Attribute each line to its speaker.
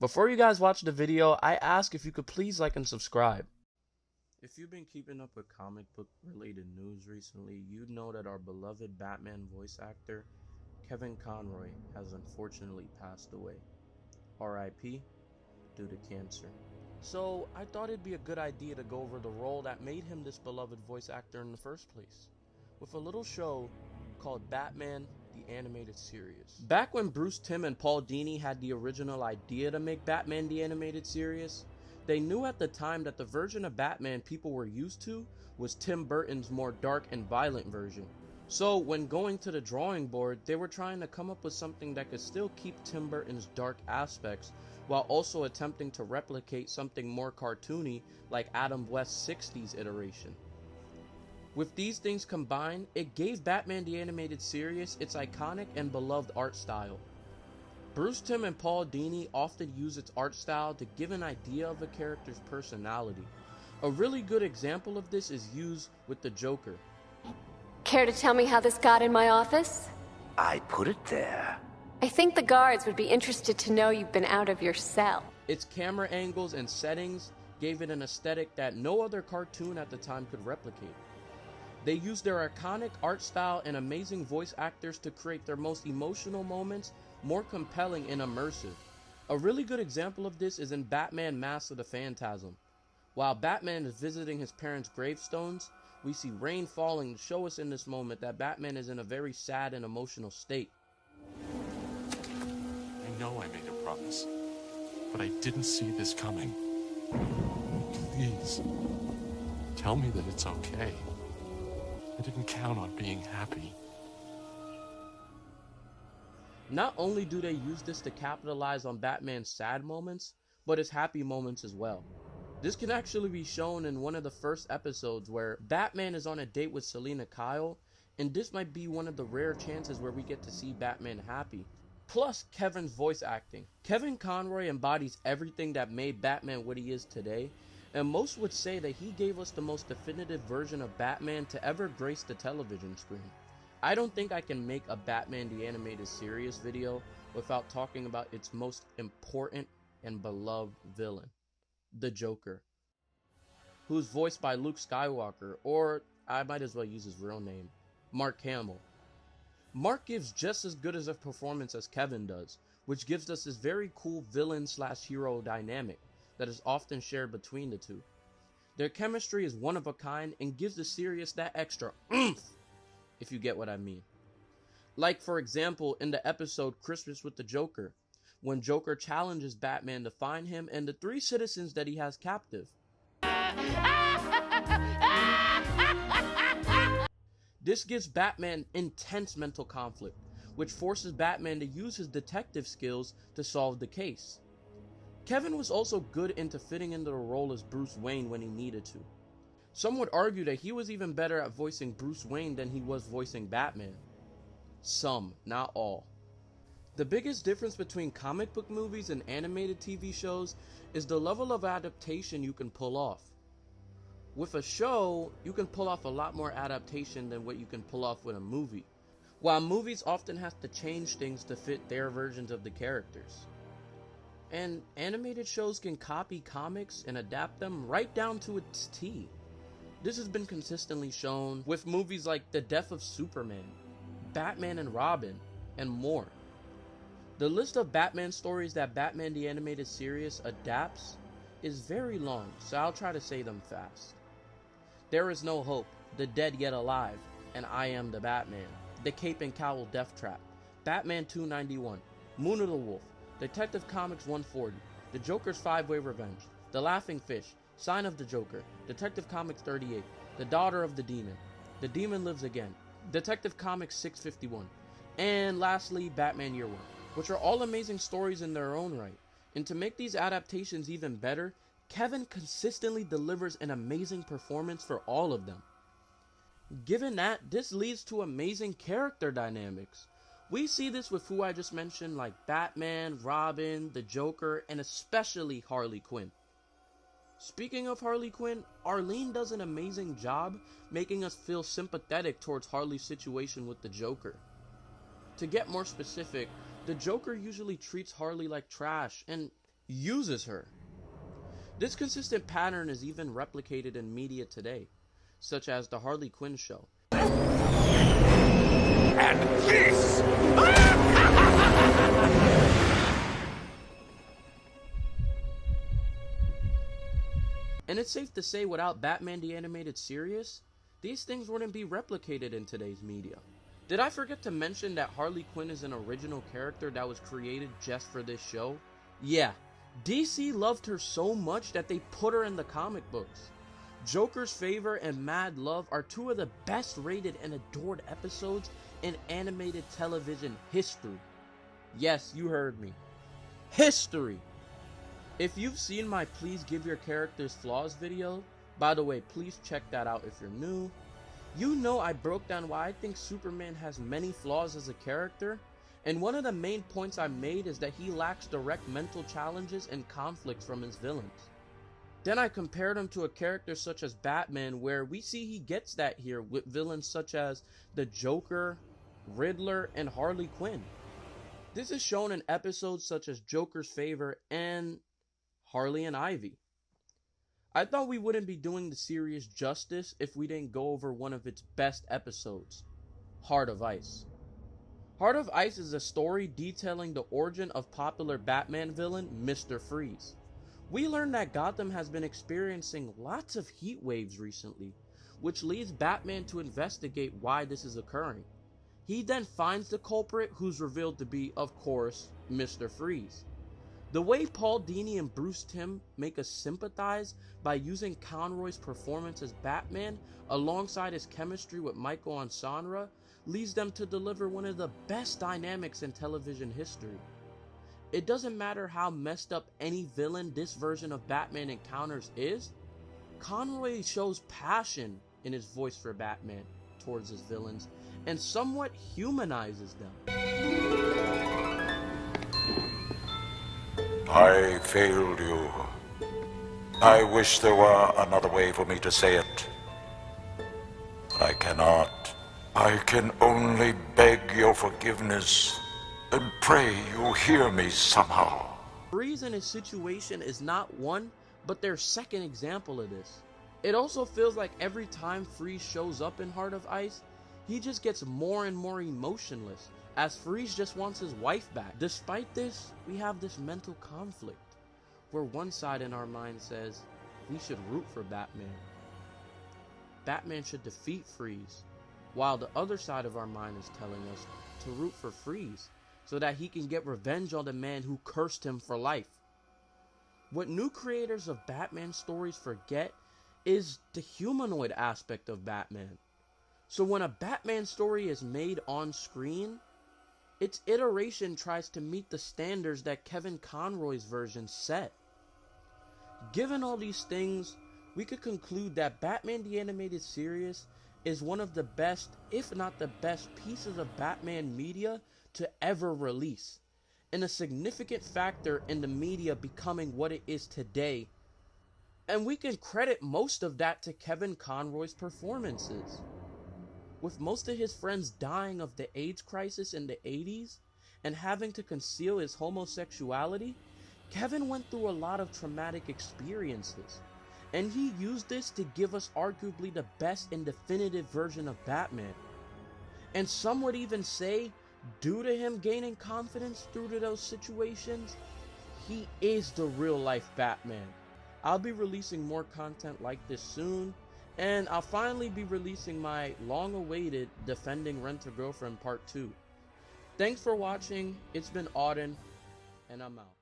Speaker 1: Before you guys watch the video, I ask if you could please like and subscribe. If you've been keeping up with comic book related news recently, you'd know that our beloved Batman voice actor, Kevin Conroy, has unfortunately passed away. RIP, due to cancer. So I thought it'd be a good idea to go over the role that made him this beloved voice actor in the first place, with a little show called Batman the Animated Series. Back when Bruce Timm and Paul Dini had the original idea to make Batman the Animated Series, they knew at the time that the version of Batman people were used to was Tim Burton's more dark and violent version. So when going to the drawing board, they were trying to come up with something that could still keep Tim Burton's dark aspects while also attempting to replicate something more cartoony like Adam West's 60s iteration. With these things combined, it gave Batman the Animated Series its iconic and beloved art style. Bruce Timm and Paul Dini often use its art style to give an idea of a character's personality. A really good example of this is used with the Joker.
Speaker 2: Care to tell me how this got in my office?
Speaker 3: I put it there.
Speaker 2: I think the guards would be interested to know you've been out of your cell.
Speaker 1: Its camera angles and settings gave it an aesthetic that no other cartoon at the time could replicate. They used their iconic art style and amazing voice actors to create their most emotional moments more compelling and immersive. A really good example of this is in Batman Mask of the Phantasm. While Batman is visiting his parents' gravestones, we see rain falling to show us in this moment that Batman is in a very sad and emotional state.
Speaker 4: I know I made a promise, but I didn't see this coming. Please, tell me that it's okay. I didn't count on being happy.
Speaker 1: Not only do they use this to capitalize on Batman's sad moments, but his happy moments as well. This can actually be shown in one of the first episodes where Batman is on a date with Selina Kyle, and this might be one of the rare chances where we get to see Batman happy. Plus Kevin's voice acting. Kevin Conroy embodies everything that made Batman what he is today, and most would say that he gave us the most definitive version of Batman to ever grace the television screen. I don't think I can make a Batman the Animated Series video without talking about its most important and beloved villain, the Joker, who's voiced by Luke Skywalker, or I might as well use his real name, Mark Hamill. Mark gives just as good as a performance as Kevin does, which gives us this very cool villain/hero dynamic that is often shared between the two. Their chemistry is one of a kind and gives the series that extra oomph, if you get what I mean. Like for example in the episode Christmas with the Joker, when Joker challenges Batman to find him and the 3 citizens that he has captive. This gives Batman intense mental conflict, which forces Batman to use his detective skills to solve the case. Kevin was also good into fitting into the role as Bruce Wayne when he needed to. Some would argue that he was even better at voicing Bruce Wayne than he was voicing Batman. Some, not all. The biggest difference between comic book movies and animated TV shows is the level of adaptation you can pull off. With a show, you can pull off a lot more adaptation than what you can pull off with a movie, while movies often have to change things to fit their versions of the characters. And animated shows can copy comics and adapt them right down to its T. This has been consistently shown with movies like The Death of Superman, Batman and Robin, and more. The list of Batman stories that Batman the Animated Series adapts is very long, so I'll try to say them fast. There Is No Hope, The Dead Yet Alive, and I Am the Batman, The Cape and Cowl Death Trap, Batman 291, Moon of the Wolf, Detective Comics 140, The Joker's 5-Way Revenge, The Laughing Fish, Sign of the Joker, Detective Comics 38, The Daughter of the Demon, The Demon Lives Again, Detective Comics 651, and lastly Batman Year One, which are all amazing stories in their own right. And to make these adaptations even better, Kevin consistently delivers an amazing performance for all of them. Given that, this leads to amazing character dynamics. We see this with who I just mentioned, like Batman, Robin, the Joker, and especially Harley Quinn. Speaking of Harley Quinn, Arlene does an amazing job making us feel sympathetic towards Harley's situation with the Joker. To get more specific, the Joker usually treats Harley like trash, and uses her. This consistent pattern is even replicated in media today, such as the Harley Quinn show.
Speaker 3: And this!
Speaker 1: And it's safe to say without Batman the Animated Series, these things wouldn't be replicated in today's media. Did I forget to mention that Harley Quinn is an original character that was created just for this show? Yeah, DC loved her so much that they put her in the comic books. Joker's Favor and Mad Love are two of the best rated and adored episodes in animated television history. Yes, you heard me. History! If you've seen my Please Give Your Characters Flaws video, by the way, please check that out if you're new, you know I broke down why I think Superman has many flaws as a character, and one of the main points I made is that he lacks direct mental challenges and conflicts from his villains. Then I compared him to a character such as Batman, where we see he gets that here with villains such as the Joker, Riddler, and Harley Quinn. This is shown in episodes such as Joker's Favor and Harley and Ivy. I thought we wouldn't be doing the series justice if we didn't go over one of its best episodes, Heart of Ice. Heart of Ice is a story detailing the origin of popular Batman villain Mr. Freeze. We learn that Gotham has been experiencing lots of heat waves recently, which leads Batman to investigate why this is occurring. He then finds the culprit, who's revealed to be, of course, Mr. Freeze. The way Paul Dini and Bruce Timm make us sympathize by using Conroy's performance as Batman alongside his chemistry with Michael Ansara leads them to deliver one of the best dynamics in television history. It doesn't matter how messed up any villain this version of Batman encounters is, Conroy shows passion in his voice for Batman towards his villains and somewhat humanizes them.
Speaker 3: I failed you. I wish there were another way for me to say it. But I cannot. I can only beg your forgiveness and pray you hear me somehow.
Speaker 1: Freeze in his situation is not one, but their second example of this. It also feels like every time Freeze shows up in Heart of Ice, he just gets more and more emotionless, as Freeze just wants his wife back. Despite this, we have this mental conflict, where one side in our mind says, we should root for Batman. Batman should defeat Freeze, while the other side of our mind is telling us to root for Freeze, so that he can get revenge on the man who cursed him for life. What new creators of Batman stories forget is the humanoid aspect of Batman. So when a Batman story is made on screen, its iteration tries to meet the standards that Kevin Conroy's version set. Given all these things, we could conclude that Batman the Animated Series is one of the best, if not the best, pieces of Batman media to ever release, and a significant factor in the media becoming what it is today. And we can credit most of that to Kevin Conroy's performances. With most of his friends dying of the AIDS crisis in the 80s and having to conceal his homosexuality, Kevin went through a lot of traumatic experiences, and he used this to give us arguably the best and definitive version of Batman. And some would even say, due to him gaining confidence through to those situations, he is the real life Batman. I'll be releasing more content like this soon, and I'll finally be releasing my long-awaited Defending Rent-A-Girlfriend Part 2. Thanks for watching. It's been Auden, and I'm out.